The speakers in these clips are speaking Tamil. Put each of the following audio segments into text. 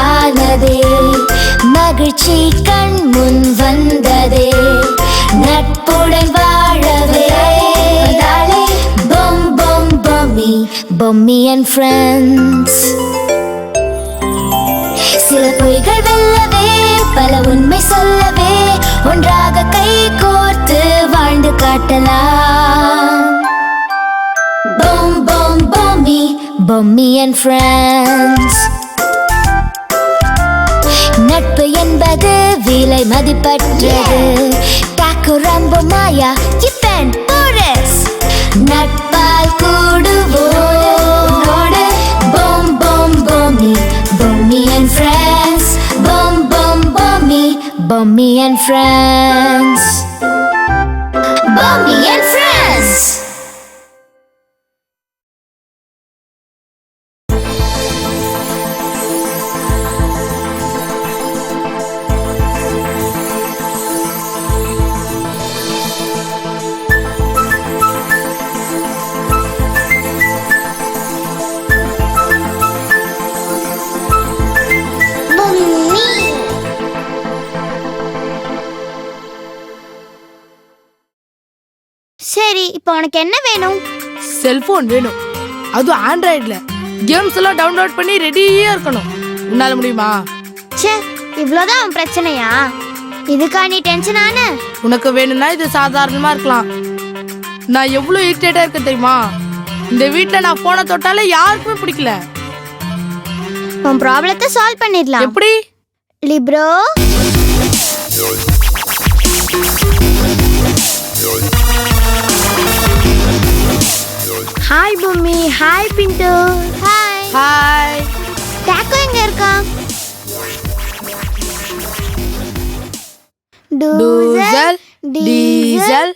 ஆனதே, மகிழ்ச்சி கண் முன் வந்ததே, நட்புடன் வாழவே பொம் பொம் பொம்மி, பொம்மி அண்ட் ஃப்ரெண்ட்ஸ். சில பொய்கள் வெல்லவே, பல உண்மை சொல்லவே, ஒன்றாக கை கோர்த்து வாழ்ந்து காட்டலாம். பொம் பொம் பொம்மி, பொம்மி அண்ட் ஃப்ரெண்ட்ஸ். நட்பு என்பது விலை மதிப்பற்றது. டாக்கோ ரம்போ மாயா இப்பன் போரஸ், நட்பால் கூடுவோம். பொம் பொம் பொம்மி, பொம்மி அண்ட் ஃப்ரெண்ட்ஸ். பொம் பொம் Bommi, Bommi and friends. Bommi and friends. சரி, இப்போ உனக்கு என்ன வேணும்? செல்போன் வேணும், அதுவும் ஆண்ட்ராய்டுல. கேம்ஸ் எல்லாம் டவுன்லோட் பண்ணி ரெடியா இருக்கணும். உன்னால முடியுமா? ச்சே, இவ்வளோதான் உன் பிரச்சனையா? இதுக்கா நீ டென்ஷன் ஆன? உனக்கு வேணும்னா இது சாதாரணமா இருக்கலாம். நான் எவ்வளவு இரிட்டேட்டா இருக்க தெரியுமா? இந்த வீட்டுல நான் போனை தொட்டாலே யாருக்குமே பிடிக்கல. உன் ப்ராப்ளத்தை சால்வ் பண்ணிடலாம். எப்படி? லிப்ரோ, ஹாய் பூமி. ஹாய் பிண்டு. ஹாய். ஹாய். டாக்கோ எங்க இருக்கா? டூசல் டீசல்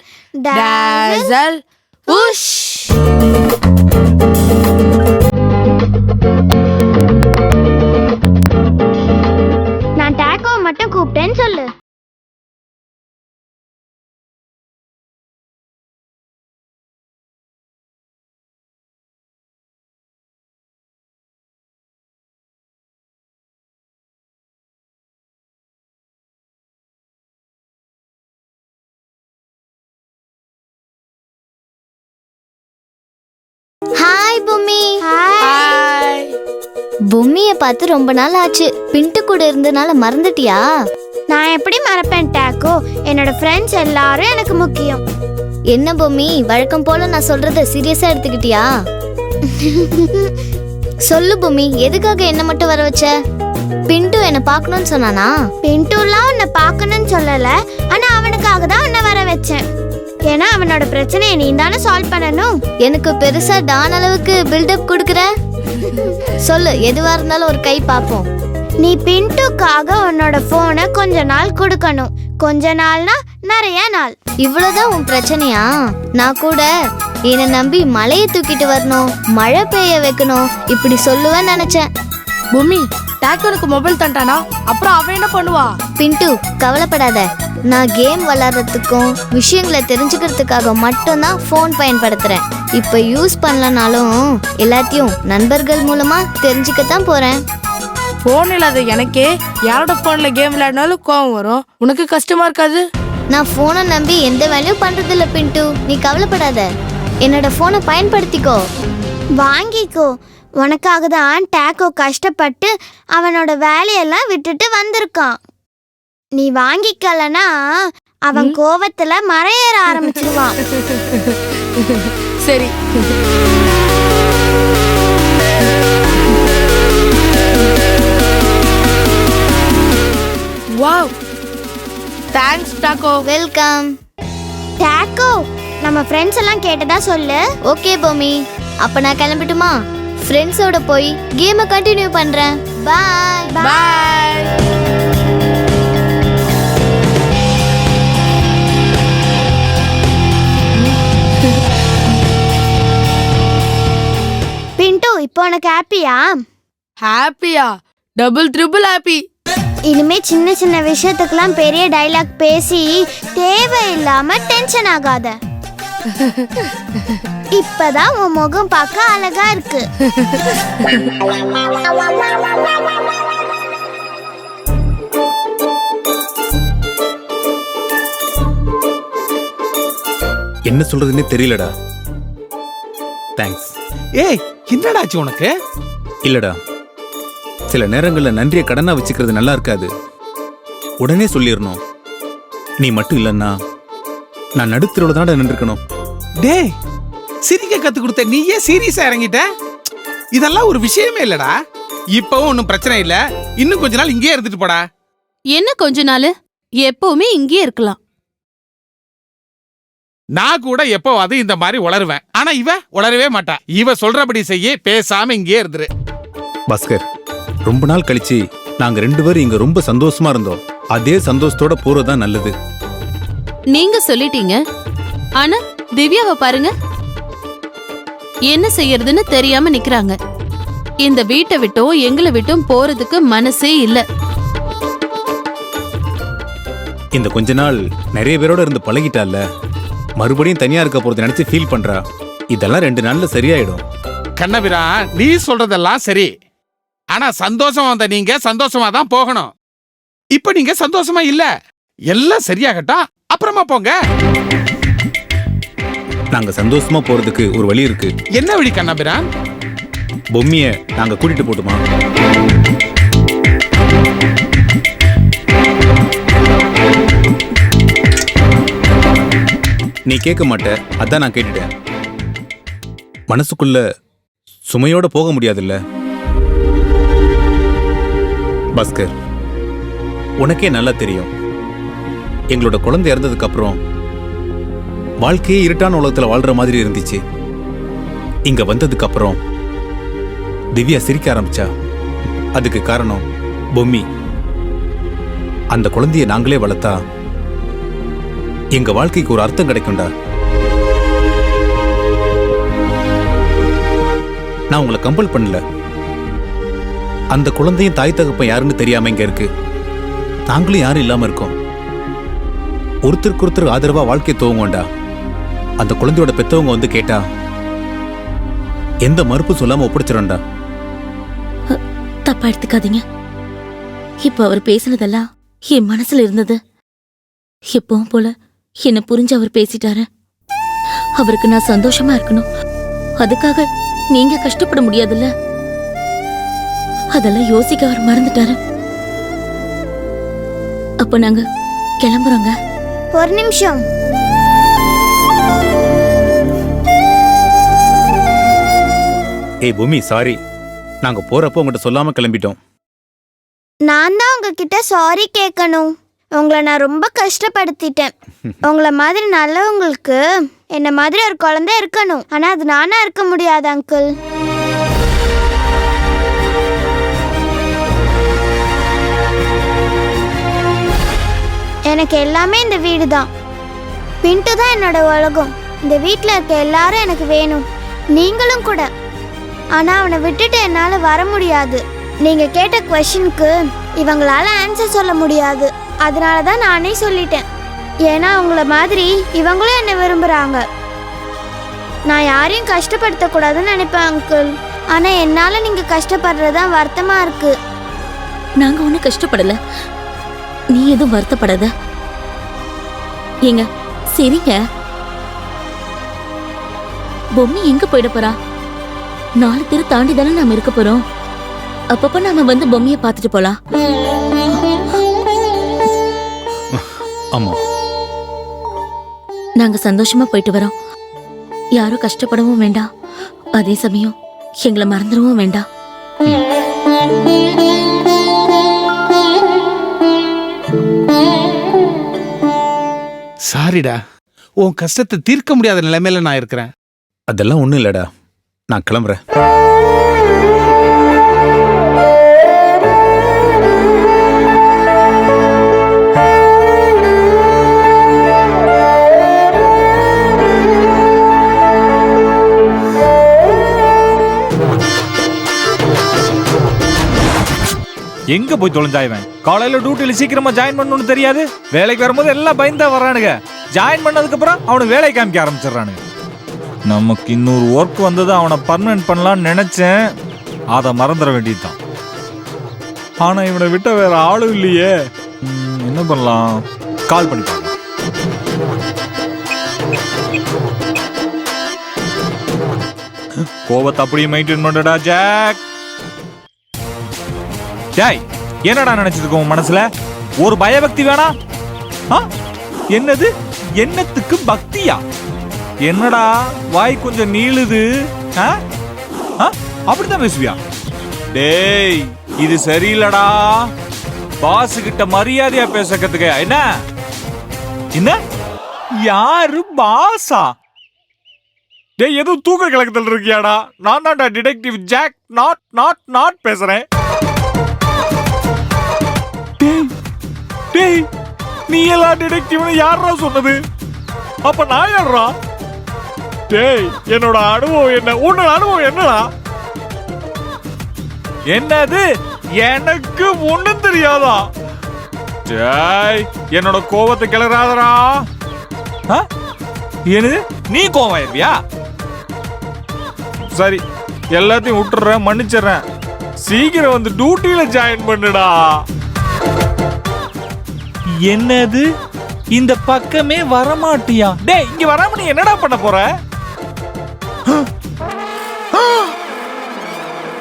டாசல் உஷ். நான் டாக்கோ மட்டும் கூப்பிட்டேன்னு சொல்லு. ஹாய் பூமி. ஹாய். பொம்மியை பார்த்து ரொம்ப நாள் ஆச்சு. பிண்டு கூட இருந்தனால மறந்துட்டியா? நான் எப்படி மறப்பேன் டாக்கோ? என்னோட ஃப்ரெண்ட்ஸ் எல்லாரும் எனக்கு முக்கியம். என்ன பொம்மி, வழக்கம் போல நான் சொல்றத சீரியஸா எடுத்துக்கிட்டியா? சொல்லு பொம்மி, எதுக்காக என்ன மட்டும் வர வச்ச? பிண்டு என்ன பார்க்கணும்னு சொன்னானா? பிண்டுலாம் உன்னை பார்க்கணும்னு சொல்லல, ஆனா அவனுக்காக தான் உன்னை வர வச்சேன். ஏன்னா அவனோட பிரச்சனையை நீ தானே சால்வ் பண்ணணும். எனக்கு பெருசா டான் அளவுக்கு பில்டப் கொடுக்குற. சொல்லு, எதுவா இருந்தாலும் ஒரு கை பாப்போம். நீ பிண்டுக்காக உன்னோட போனை கொஞ்ச நாள் கொடுக்கணும். கொஞ்ச நாள்னா நிறைய நாள். இவ்வளவுதான் உன் பிரச்சனையா? நான் கூட என்னை நம்பி மழையை தூக்கிட்டு வரணும், மழை பெய்ய வைக்கணும் இப்படி சொல்லுவேன்னு நினைச்சேன். பூமி, டாக்கோனுக்கு மொபைல் தண்டானா அப்புறம் அவன் என்ன பண்ணுவா? பிண்டு, கவலைப்படாத. நான் கேம் விளையாடுறதுக்கும் விஷயங்களை தெரிஞ்சுக்கிறதுக்காக மட்டும்தான் ஃபோன் பயன்படுத்துறேன். இப்போ யூஸ் பண்ணலனாலும் எல்லாத்தையும் நண்பர்கள் மூலமா தெரிஞ்சுக்கத்தான் போறேன். போன் இல்லாத எனக்கே யாரோட போன்ல கேம் விளையாடினாலும் கோவம் வரும். உனக்கு கஷ்டமா இருக்காது? நான் போனை நம்பி எந்த வேலையும் பண்றது இல்ல பிண்டு, நீ கவலைப்படாத. என்னோட போனை பயன்படுத்திக்கோ. வாங்கிக்கோ. உனக்காக தான் டாக்கோ கஷ்டப்பட்டு அவனோட வேலையெல்லாம் விட்டுட்டு வந்திருக்கான். நீ வாங்கிக்கலனா அவன் கோவத்துல மறையேற ஆரம்பிச்சிருவான். சரி. Wow, thanks டாக்கோ. வெல்கம். டாக்கோ, நம்ம ஃப்ரெண்ட்ஸ் எல்லாம் கேட்டதா சொல்லு. ஓகே பொம்மி, அப்ப நான் கிளம்பட்டுமா? ஃப்ரெண்ட்ஸோட போய் கேமை கண்டினியூ பண்றேன். பாய் பாய். பிண்டு, இப்போ உனக்கு ஹாப்பியா? ஹாப்பியா? Double triple happy. இனிமே சின்ன சின்ன விஷயத்துக்கெல்லாம் பெரிய டைலாக் பேசி தேவையில்லாம டென்ஷன் ஆகாத. இப்பதான் உன் முகம் பார்க்க அழகா இருக்கு. என்ன சொல்றதுன்னே தெரியலடா. தேங்க்ஸ். ஏய், என்னடாச்சு உனக்கு? இல்லடா, சில நேரங்கள்ல நன்றியை கடனா வச்சுக்கிறது நல்லா இருக்காது. உடனே சொல்லிடணும். நீ மட்டும் இல்லைன்னா நான் நடுத்தரோட தான் நின்றுக்கணும். டேய், சிரிக்க கத்து கொடுத்த நீயே சீரியஸா இறங்கிட்ட. இதெல்லாம் ஒரு விஷயமே இல்லடா. இப்பவும் ஒன்னும் பிரச்சனை இல்ல. இன்னும் கொஞ்ச நாள் இங்கேயே இருந்துட்டு போடா. என்ன கொஞ்ச நாள்? எப்பவுமே இங்கேயே இருக்கலாம். நான் கூட எப்பவாது இந்த மாதிரி உளருவேன். ஆனா இவ உளரவே மாட்டா. இவ சொல்றபடி செய்ய, பேசாம இங்கேயே இருந்துரு. பாஸ்கர், ரொம்ப நாள் கழிச்சு நாங்க 2 பேரும் இங்க ரொம்ப சந்தோஷமா இருந்தோம். அதே சந்தோஷத்தோட போறதுதான் நல்லது. நீங்க சொல்லிட்டீங்க. ஆனா திவ்யாவை பாருங்க, என்ன செய்யறதுன்னு தெரியாம நிக்கிறாங்க. இந்த வீட்டை விட்டும் எங்களை விட்டும் போறதுக்கு மனசே இல்ல. இந்த கொஞ்ச நாள் நிறைய பேரோட இருந்து பழகிட்டால, மறுபடியும் தனியா இருக்க போறது நினைச்சு ஃபீல் பண்றா. இதெல்லாம் 2 நாள்ல சரியாயிடும். கண்ணபிரா, நீ சொல்றதெல்லாம் சரி. ஆனா சந்தோஷமா வந்த நீங்க சந்தோஷமா தான் போகணும். இப்ப நீங்க சந்தோஷமா இல்ல. எல்லாம் சரியாகட்டும், அப்புறமா போங்க. நாங்க சந்தோஷமா போறதுக்கு ஒரு வழி இருக்கு. என்ன வழி கண்ணபிரான்? பொம்மிய நாங்க கூட்டிட்டு போட்டுமா? நீ கேட்க மாட்ட, அதான் நான் கேட்டுட்டேன். மனசுக்குள்ள சுமையோட போக முடியாதுல்ல பாஸ்கர்? உனக்கே நல்லா தெரியும், எங்களோட குழந்தை இறந்ததுக்கு அப்புறம் வாழ்க்கையே இருட்டான உலகத்துல வாழ்ற மாதிரி இருந்துச்சு. இங்க வந்ததுக்கு அப்புறம் திவ்யா சிரிக்க ஆரம்பிச்சா. அதுக்கு காரணம் பொம்மி. அந்த குழந்தைய நாங்களே வளர்த்தா எங்க வாழ்க்கைக்கு ஒரு அர்த்தம் கிடைக்கும்டா. நான் உங்களை கம்பல் பண்ணல. அந்த குழந்தையும் தாய் தகப்பன் யாருன்னு தெரியாம இங்க இருக்கு. நாங்களும் யாரும் இல்லாம இருக்கோம். ஒருத்தருக்கு ஒருத்தர் ஆதரவா வாழ்க்கை துவங்கோண்டா. அந்த குழந்தையோட பெத்தவங்க வந்து கேட்டா எந்த மறுப்பு சொல்லாம ஒப்படைச்சிடண்டா. தப்பா எடுத்துக்காதீங்க. இப்ப அவர் பேசினதெல்லாம் என் மனசுல இருந்தது. எப்பவும் போல என்ன புரிஞ்சு அவர் பேசிட்டாரு. அவருக்கு நான் சந்தோஷமா இருக்கணும். அதுக்காக நீங்க கஷ்டப்பட முடியாதுல்ல. அதெல்லாம் யோசிக்க அவர் மறந்துட்டாரு. அப்ப நாங்க கிளம்புறோங்க. ஒரு நிமிஷம். ஏய் பூமி, சாரி. நாங்க போறப்போ உங்ககிட்ட சொல்லாம கிளம்பிட்டோம். நான் தான் உங்ககிட்ட சாரி கேட்கணும். உங்களை நான் ரொம்ப கஷ்டப்படுத்திட்டேன். உங்களை மாதிரி நல்லவங்களுக்கு என்ன மாதிரி ஒரு குழந்தை இருக்கணும். ஆனா அது நானா இருக்க முடியாது அங்கிள். எனக்கு எல்லாமே இந்த வீடு தான். பின்ட்டு தான் என்னோட உலகம். இந்த வீட்டில் இருக்க எல்லாரும் எனக்கு வேணும், நீங்களும் கூட. ஆனா அவனை விட்டுட்டு என்னால வர முடியாது. நீங்க கேட்ட குவெஸ்சனுக்கு இவங்களால ஆன்சர் சொல்ல முடியாது. அதனால தான் நானே சொல்லிட்டேன். ஏன்னா அவங்கள மாதிரி இவங்களும் என்ன விரும்புறாங்க. நான் யாரையும் கஷ்டப்படுத்த கூடாதுன்னு நினைப்பேன் அங்கிள். ஆனா என்னால நீங்க கஷ்டப்படுறதுதான் வருத்தமா இருக்கு. நாங்க ஒன்னும் கஷ்டப்படல. நீ எதுவும் வருத்தப்படாத. ஏங்க சரிங்க. பொம்மி எங்க போயிட போறா? 4 தெரு தாண்டி தானே நாம இருக்க போறோம். அப்பப்ப நாம வந்து பொம்மியை பார்த்துட்டு போலாம். ஆமா, நாங்க சந்தோஷமா போயிட்டு வரோம். யாரும் கஷ்டப்படவும் வேண்டாம். அதே சமயம் எங்களை மறந்துடவும் வேண்டாம். சாரிடா, உன் கஷ்டத்தை தீர்க்க முடியாத நிலைமையில நான் இருக்கிறேன். அதெல்லாம் ஒண்ணும் இல்லடா. நான் கிளம்புறேன். எங்க போய் தொலைஞ்சாய்வன்? காலையில டியூட்டில சீக்கிரமா ஜாயின் பண்ணணும்னு தெரியாது. வேலைக்கு வரும்போது எல்லாம் பயந்தா வர்றானுங்க. ஜாயின் பண்ணதுக்கு அப்புறம் அவனுக்கு வேலை காமிக்க ஆரம்பிச்சிடறானுங்க. நமக்கு இன்னொரு ஒர்க் வந்தது, அவனை பர்மனன்ட் பண்ணலாம்னு நினைச்சேன். அதை மறந்துட வேண்டியதுதான். ஆனா இவனை விட்ட வேற ஆளும் இல்லையே. என்ன பண்ணலாம்? கால் பண்ணி கோவத்தை அப்படியே மெயின்டைன் பண்ணுடா ஜாக். டேய், என்னடா நினைச்சிருக்க உன் மனசுல? ஒரு பயபக்தி வேணா? என்னது? என்னத்துக்கு பக்தியா? என்னடா வாய் கொஞ்சம் நீளுது? அப்படித்தான் பேசுவியா? டேய், இது சரியில்லடா. பாஸ் கிட்ட மரியாதையா பேச கத்துக்க. என்ன என்ன யாரு பாஸா? டேய், எதுவும் தூக்க கலக்கத்தில் இருக்கியாடா? நான் தான்டா டிடெக்டிவ் ஜாக் நாட் பேசுறேன். டேய், நீ எல்லாம் டிடெக்டிவ்னு யாரா சொன்னது? அப்ப நான் யாரா? டேய், என்னோட அனுபவம் என்ன? உன்னோட அனுபவம் என்னடா? என்னது? எனக்கு ஒண்ணும் தெரியாதா? டேய், என்னோட கோவத்தை கிளறாதடா. என்னது? நீ கோவம் ஆயிருவியா? சரி, எல்லாத்தையும் விட்டுறேன், மன்னிச்சிடுறேன். சீக்கிரம் வந்து டியூட்டியில ஜாயின் பண்ணுடா. என்னது? இந்த பக்கமே வரமாட்டியா? டேய், இங்க வராம நீ என்னடா பண்ண போற?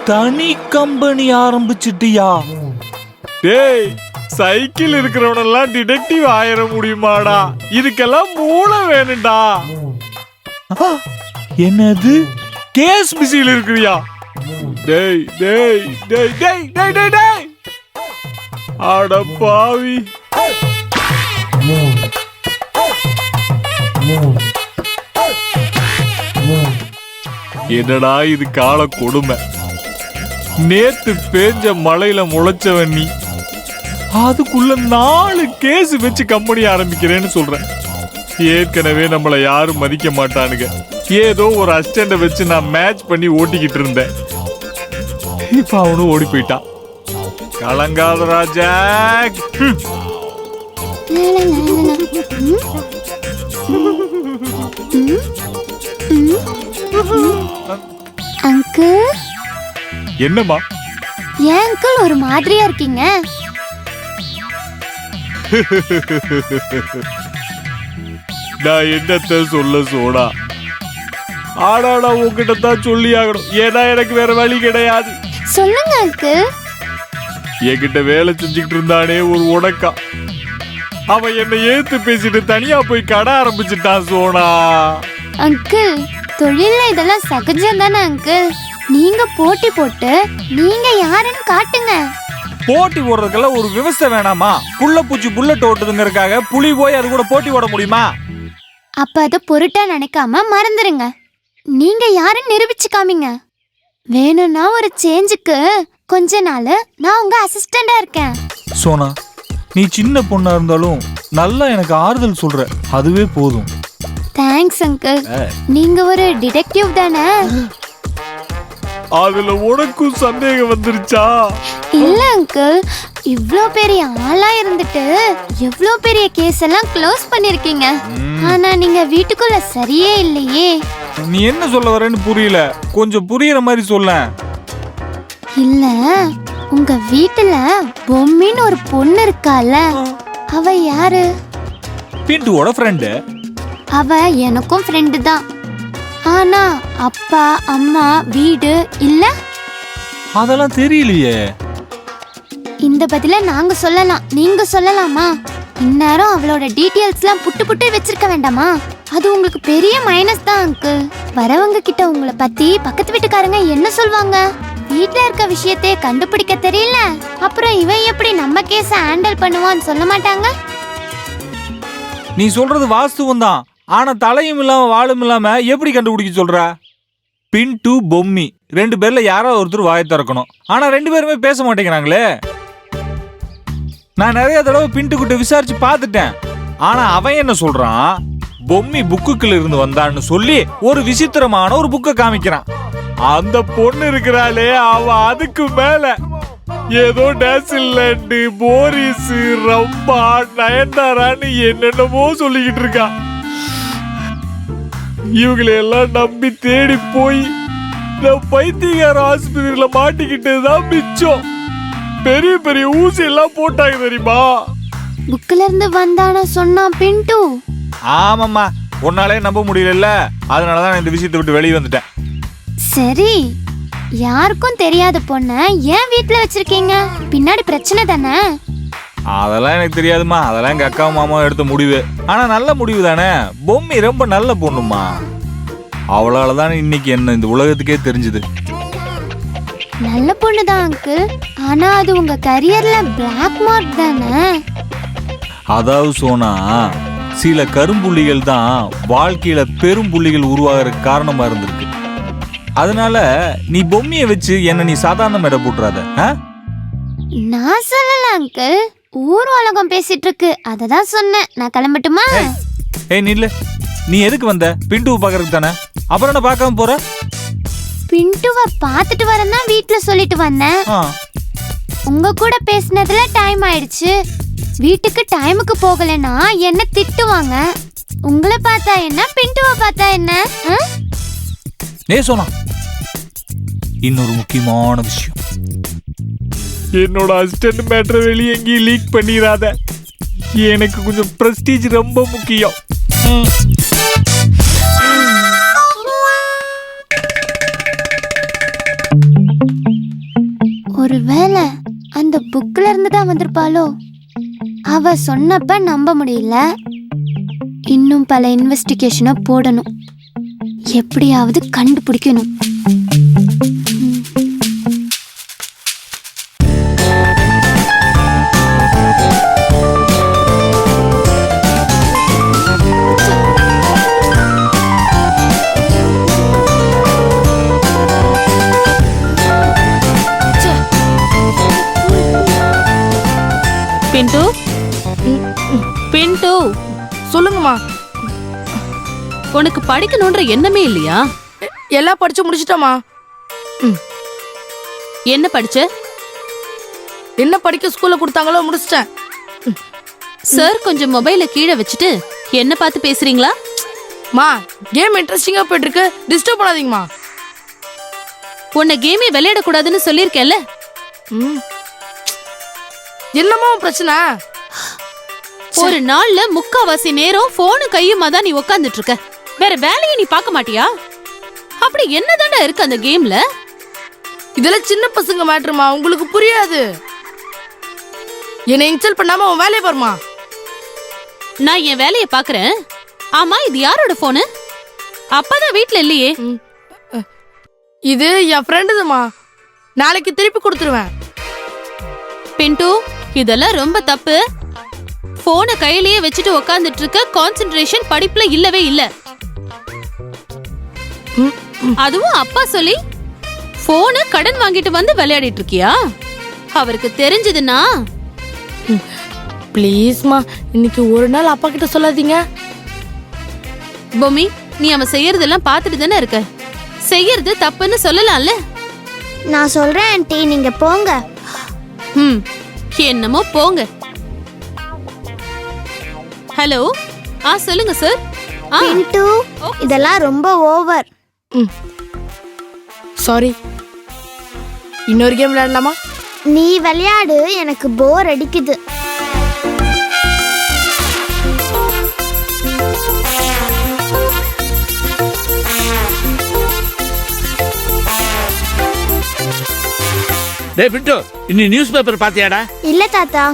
தனி கம்பெனி ஆரம்பிச்சிட்டியா? டேய், சைக்கிள் இருக்கிறவனெல்லாம் டிடெக்டிவ் ஆயிர முடியுமாடா? இதுக்கெல்லாம் மூளை வேணும்டா. என்னது? கேஸ் பிஸியில் இருக்கிறியா? டேய் டேய் டேய் டேய் டேய் டேய் டேய், அட பாவி. என்னடா இது கால கொடுமை. நேத்து பேஞ்ச மழையில முளைச்சவன் நீ, அதுக்குள்ள 4 கேஸ் வச்சு கம்பெனி ஆரம்பிக்கிறேன்னு சொல்றேன். ஏற்கனவே நம்மள யாரும் மதிக்க மாட்டானுங்க. ஏதோ ஒரு அசிஸ்டண்ட வச்சு நான் மேட்ச் பண்ணி ஓட்டிக்கிட்டு இருந்தேன். இப்ப அவனும் ஓடி போயிட்டான். கலங்காத ராஜா. அங்கிள், என்னம்மா? ஏன் அங்கிள் ஒரு மாதிரியா இருக்கீங்க? நான் என்னத்த சொல்ல சோடா? ஆடாடா, உங்ககிட்ட தான் சொல்லி ஆகணும். ஏன்னா எனக்கு வேற வழி கிடையாது. சொல்லுங்க அங்கிள். என்கிட்ட வேலை செஞ்சுக்கிட்டு இருந்தானே ஒரு உடக்கா, அவன் என்னை ஏத்து பேசிட்டு தனியா போய் கடை ஆரம்பிச்சுட்டான் சோனா. அங்கிள், தொழில்ல இதெல்லாம் சகஜம் தானே அங்கிள்? நீங்க போட்டி போட்டு நீங்க யாருன்னு காட்டுங்க. போட்டி போடுறதுக்கெல்லாம் ஒரு விவசாயம் வேணாமா? புள்ள பூச்சி புல்லட் ஓட்டுதுங்கிறதுக்காக புலி போய் அது கூட போட்டி போட முடியுமா? அப்ப அதை பொருட்டா நினைக்காம மறந்துருங்க. நீங்க யாருன்னு நிரூபிச்சு காமிங்க. வேணும்னா ஒரு சேஞ்சுக்கு கொஞ்ச நாள் நான் உங்க அசிஸ்டண்டா இருக்கேன். சோனா, நீ சின்ன பொண்ணா இருந்தாலும் நல்லா எனக்கு ஆறுதல் சொல்ற, அதுவே போதும். Thanks uncle. நீங்க ஒரு டிடெக்டிவ் தானே? அதுல உனக்கும் சந்தேகம் வந்துருச்சா? இல்ல அங்கிள், இவ்ளோ பெரிய ஆளா இருந்துட்டு எவ்ளோ பெரிய கேஸ் எல்லாம் க்ளோஸ் பண்ணிருக்கீங்க. ஆனா நீங்க வீட்டுக்குள்ள சரியே இல்லையே. நீ என்ன சொல்ல வரேன்னு புரியல, கொஞ்சம் புரியற மாதிரி சொல்ல. இல்ல, உங்க வீட்டுல பொம்மின்னு ஒரு பொண்ணு இருக்கால, அவ யாரு? பின்டுவோட ஃப்ரெண்டு. அவ எனக்கும் ஃப்ரெண்டு தான். ஆனா அப்பா அம்மா வீடு இல்ல. அதெல்லாம் தெரியலையே. இந்த பதில நாங்க சொல்லலாம், நீங்க சொல்லலாமா? இந்நேரம் அவளோட டீடைல்ஸ்லாம் புட்டு புட்டு வச்சிருக்க வேண்டாமா? அது உங்களுக்கு பெரிய மைனஸ் தான் அங்கிள். வரவங்க கிட்ட உங்களை பத்தி பக்கத்து வீட்டுக்காரங்க என்ன சொல்வாங்க? வீட்ல இருக்க விஷயத்தை கண்டுபிடிக்க தெரியல, அப்புறம் இவன் எப்படி நம்ம கேஸ ஹேண்டில் பண்ணுவான்னு சொல்ல மாட்டாங்க? நீ சொல்றது வாஸ்துவம் தான், ஆனா தலையும் இல்லாம வாழும் இல்லாம எப்படி கண்டுபிடிக்க சொல்ற? பின்டு பொம்மி 2 பேர்ல யாராவது ஒருத்தர் வாயை திறக்கணும். ஆனா 2 பேருமே பேச மாட்டேங்கிறாங்களே. நான் நிறைய தடவை பின்ட்டு கிட்ட விசாரிச்சு பார்த்துட்டேன். ஆனா அவன் என்ன சொல்றான்? பொம்மி புக்குக்குள்ள இருந்து வந்தான்னு சொல்லி ஒரு விசித்திரமான ஒரு புக்கை காமிக்கிறான். அந்த பொண்ணு இருக்கிறாளே, அவ அதுக்கு மேல ஏதோ டேசில்லேண்டு போரிஸ் ரம்பா நயன்தாரான்னு என்னென்னமோ சொல்லிக்கிட்டு இருக்கா. இவங்களை எல்லாம் நம்பி தேடி போய் பைத்தியக்கார ஆஸ்பத்திரியில மாட்டிக்கிட்டதுதான் மிச்சம். பெரிய பெரிய ஊசி எல்லாம் போட்டாங்க தெரியுமா? புக்ல இருந்து வந்தானா சொன்னா பின்டு. ஆமாம்மா, உன்னாலே நம்ப முடியல, அதனாலதான் இந்த விஷயத்தை விட்டு வெளியே வந்துட்டேன். சரி, யாருக்கும் தெரியாத பொண்ண ஏன் வீட்ல வச்சிருக்கீங்க? பின்னாடி பிரச்சனை தானே? அதெல்லாம் எனக்கு தெரியாதுமா, அதெல்லாம் எங்க அக்காவும் மாமாவும் எடுத்த முடிவு. ஆனா நல்ல முடிவு தானே. பொம்மி ரொம்ப நல்ல பொண்ணுமா, அவளால தான் இன்னைக்கு என்ன இந்த உலகத்துக்கே தெரிஞ்சது. நல்ல பொண்ணு தான் அங்கிள். ஆனா அது உங்க கரியர்ல பிளாக் மார்க் தானே? அதாவது சோனா, சில கரும்புள்ளிகள் தான் வாழ்க்கையில பெரும்புள்ளிகள் உருவாகிறதுக்கு காரணமா இருந்திருக்கு. அதனால நீ பொம்மியை வச்சு என்ன நீ சாதாரண மேட போட்டுறாத. நான் சொல்லல அங்கிள், ஊர் உலகம் பேசிட்டு இருக்கு, அததான் சொன்னேன். நான் கிளம்பட்டுமா? ஏய் நில்லு, நீ எதுக்கு வந்த? பிண்டுவை பாக்குறதுக்கு தானே, அப்புறம் என்ன பார்க்காம போற? பிண்டுவை பார்த்துட்டு வரேன் தான் வீட்டுல சொல்லிட்டு வந்தேன். உங்க கூட பேசினதுல டைம் ஆயிடுச்சு. வீட்டுக்கு டைமுக்கு போகலன்னா என்ன திட்டுவாங்க. உங்களை பார்த்தா என்ன, பிண்டுவை பார்த்தா என்ன? சோனா, இன்னொரு முக்கியமான விஷயம், என்னோட அசிஸ்டன்ட் மேட்டரை வெளியே எங்கேயும் லீக் பண்ணிடாத. எனக்கு கொஞ்சம் பிரஸ்டீஜ் ரொம்ப முக்கியம். ஒருவேளை அந்த புக்ல இருந்து தான் வந்திருப்பாளோ? அவ சொன்னப்ப நம்ப முடியல. இன்னும் பல இன்வெஸ்டிகேஷனை போடணும், எப்படியாவது கண்டுபிடிக்கணும். பிண்டு, பிண்டு, சொல்லுங்கம்மா. உனக்கு படிக்கணும்ன்ற எண்ணமே இல்லையா? எல்லாம் படிச்சு முடிச்சிட்டோமா. என்ன படிச்ச? என்ன படிக்க ஸ்கூல்ல கொடுத்தாங்களோ முடிச்சிட்டேன். சார் கொஞ்சம் மொபைல கீழே வச்சுட்டு என்ன பார்த்து பேசுறீங்களா? மா, கேம் இன்ட்ரெஸ்டிங்கா போயிட்டு இருக்கு, டிஸ்டர்ப் பண்ணாதீங்கம்மா. உன்னை கேமே விளையாடக்கூடாதுன்னு சொல்லியிருக்கேன்ல. என்னம்மா பிரச்சனை? ஒரு நாள்ல முக்காவாசி நேரம் போனும் கையுமா தான் நீ உட்காந்துட்டு இருக்க. வேற வேலையை நீ பார்க்க மாட்டியா? அப்படி என்னதாண்டா இருக்கு அந்த கேம்ல? இதெல்லாம் சின்ன பசங்க மேட்டருமா, உங்களுக்கு புரியாது. என்னை இன்சல்ட் பண்ணாம உன் வேலையை பாருமா. நான் என் வேலையை பாக்குறேன். ஆமா, இது யாரோட போனு? அப்பாதான் வீட்ல இல்லையே. இது என் ஃப்ரெண்டுதுமா, நாளைக்கு திருப்பி கொடுத்துருவேன். பிண்டு, இதெல்லாம் ரொம்ப தப்பு. போனை கையிலேயே வச்சுட்டு உக்காந்துட்டு இருக்க. கான்சென்ட்ரேஷன் படிப்புல இல்லவே இல்ல. அதுவும் அப்பா சொல்லி போனை கடன் வாங்கிட்டு வந்து விளையாடிட்டு இருக்கியா? அவருக்கு தெரிஞ்சதுன்னா. ப்ளீஸ்மா, இன்னைக்கு ஒரு நாள் அப்பா கிட்ட சொல்லாதீங்க. பொம்மி, நீ அவன் செய்யறதெல்லாம் பார்த்துட்டு தானே இருக்க. செய்யறது தப்புன்னு சொல்லலாம்ல. நான் சொல்றேன் ஆண்டி, நீங்க போங்க. என்னமோ போங்க. ஹலோ, சொல்லுங்க சார். பிண்டு, இதெல்லாம் ரொம்ப ஓவர். சாரி. இன்னொரு கேம் விளையாடலாமா? நீ விளையாடு, எனக்கு போர் அடிக்குது. டேய் பிண்டு, இன்னி நியூஸ் பேப்பர் பாத்தியாடா? இல்ல தாத்தா.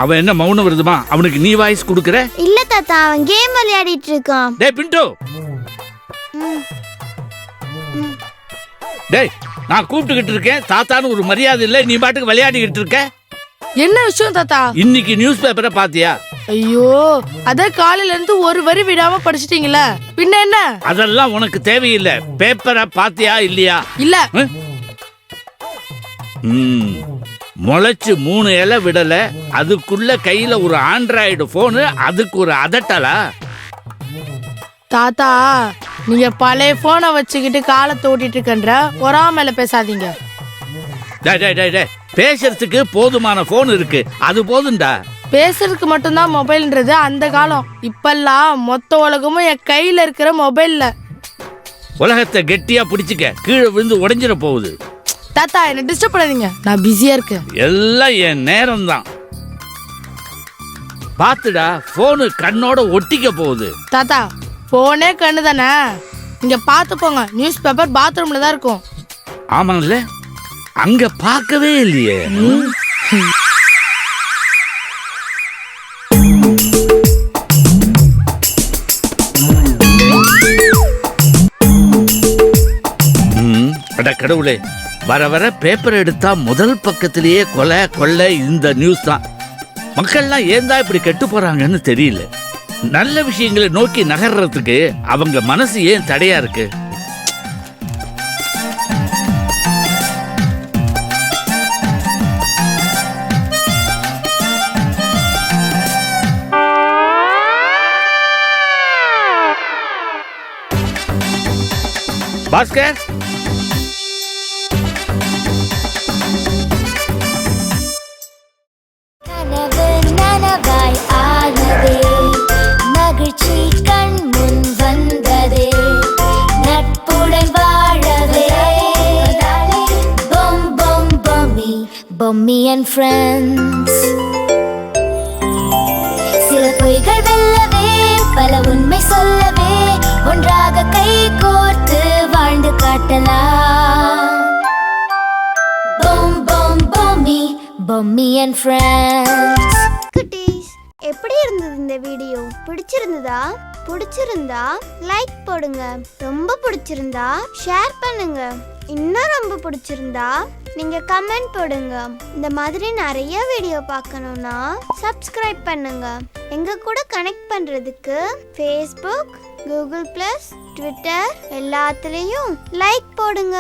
அவன் என்ன மௌனம் வருதுமா? அவனுக்கு நீ வாய்ஸ் கொடுக்கற? இல்ல தாத்தா, அவன் கேம் விளையாடிட்டு இருக்கான். டேய் பிண்டு, டேய் நான் கூப்பிட்டுக்கிட்டு இருக்கேன், தாத்தான்னு ஒரு மரியாதை இல்லை, நீ பாட்டுக்கு விளையாடிக்கிட்டு இருக்க. என்ன விஷயம் தாத்தா? இன்னைக்கு நியூஸ் பேப்பரை பாத்தியா? ஐயோ, அத காலையில இருந்து ஒரு வரி விடாம படிச்சிட்டீங்களா? பின்ன என்ன? அதெல்லாம் உனக்கு தேவையில்லை. பேப்பரை பாத்தியா இல்லையா? இல்ல. முளைச்சு 3 இலை விடல, அதுக்குள்ள கையில ஒரு ஆண்ட்ராய்டு போனு, அதுக்கு ஒரு அதட்டலா? தாத்தா, நீங்க பழைய போனை வச்சுக்கிட்டு காலத்தை ஓட்டிட்டு இருக்கன்ற பொறாமையில பேசாதீங்க. பேசுறதுக்கு போதுமான போன் இருக்கு, அது போதும்டா. பேசுறதுக்கு மட்டும்தான் மொபைல்ன்றது அந்த காலம். இப்பெல்லாம் மொத்த உலகமும் என் கையில இருக்கிற மொபைல்ல. உலகத்தை கெட்டியா பிடிச்சுக்க, கீழே விழுந்து உடைஞ்சிட போகுது. தாத்தா, என்ன டிஸ்டர்ப் பண்ணாதீங்க, நான் பிஸியா இருக்கேன். எல்லாம் என் நேரம் தான். பாத்துடா, போனு கண்ணோட ஒட்டிக்க போகுது. தாத்தா, போனே கண்ணு தானே, இங்க பார்த்து போங்க, நியூஸ் பேப்பர் பாத்ரூம்ல தான் இருக்கும். ஆமாங்கல்ல, அங்க பார்க்கவே இல்லையே. அட கடவுளே, வர வர பேப்பர் எடுத்தா முதல் பக்கத்திலேயே கொலை கொள்ளை இந்த நியூஸ் தான். மக்கள்லாம் ஏன் தான் இப்படி கெட்டு போறாங்கன்னு தெரியல. நல்ல விஷயங்களை நோக்கி நகர்றதுக்கு அவங்க மனசு ஏன் தடையா இருக்கு? Bhaskar, Bommy and friends. சில பொய்கள் வெல்லவே, பல உண்மை சொல்லவே, ஒன்றாக கை கோர்த்து வாழ்ந்து காட்டலாம். Bom bom bommy, Bommy and friends. குட்டீஸ், எப்படி இருந்தது இந்த வீடியோ? பிடிச்சிருந்தா லைக் போடுங்க. ரொம்ப பிடிச்சிருந்தா ஷேர் பண்ணுங்க. இன்னும் ரொம்ப பிடிச்சிருந்தா நீங்க கமெண்ட் போடுங்க. இந்த மாதிரி நிறைய வீடியோ பார்க்கணும்னா சப்ஸ்கிரைப் பண்ணுங்க. எங்க கூட கனெக்ட் பண்றதுக்கு Facebook, Google+, Twitter எல்லாத்துலயும் லைக் போடுங்க.